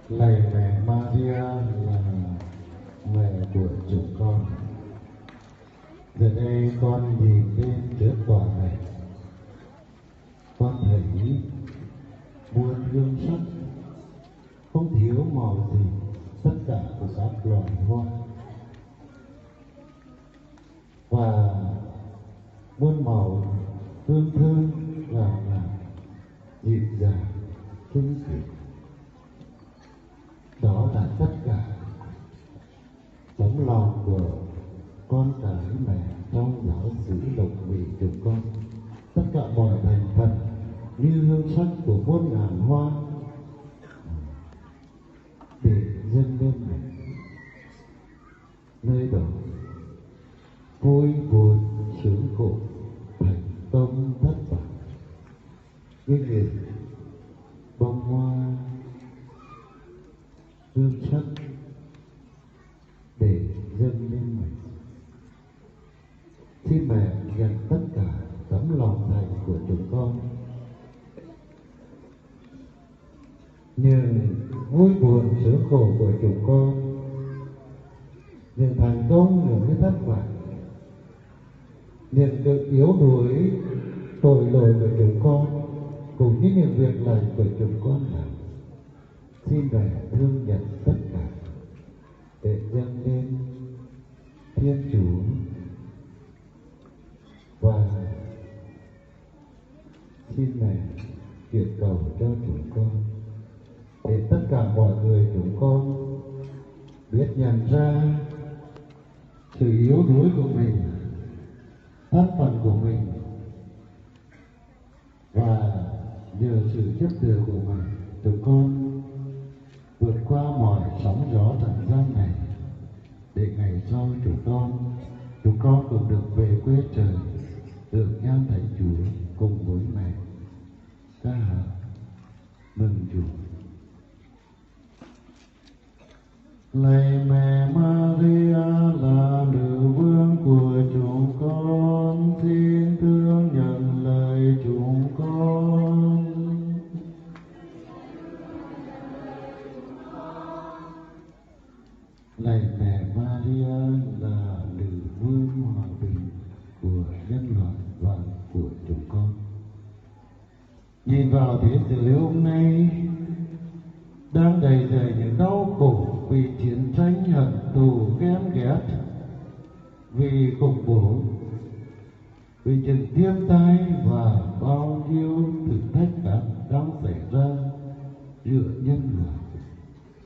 Lạy mẹ Maria là mẹ của chúng con. Giờ đây con nhìn lên trước tòa này, con thấy muôn hương sắc, không thiếu màu gì, tất cả của các loài hoa và muôn màu hương thơm ngào ngạt dịu dàng trung thủy. Đó là tất cả tấm lòng của con cái mẹ trong giáo xứ Lộc Vị chúng con. Tất cả mọi thành phần như hương sắc của muôn ngàn hoa để dâng lên mẹ. Nơi đó vui buồn sướng khổ, thành công thất bại, cái việc bông hoa hương sắc để dâng lên mẹ. Xin mẹ nhận tất cả tấm lòng thành của chúng con, những vui buồn sướng khổ của chúng con, những thành công, những cái thất bại, những sự yếu đuối tội lỗi của chúng con, cũng như những việc lành của chúng con làm. Xin mẹ thương nhận tất cả để dâng lên Thiên Chúa và xin mẹ chuyển cầu cho chúng con để tất cả mọi người chúng con biết nhận ra sự yếu đuối của mình, thân phận của mình, và nhờ sự giúp đỡ của mình, chúng con vượt qua mọi sóng gió trần gian này, để ngày sau chúng con cũng được về quê trời, được nhan thánh Chúa cùng với mẹ ca hát mừng Chúa. Lạy mẹ Maria là nữ vương của chúng con, xin thương nhận lời chúng con. Lạy mẹ Maria là nữ vương hòa bình của nhân loại và của chúng con. Nhìn vào thế giới hôm nay đang đầy dày những đau khổ vì chiến tranh hận thù ghen ghét, vì khủng bố, vì những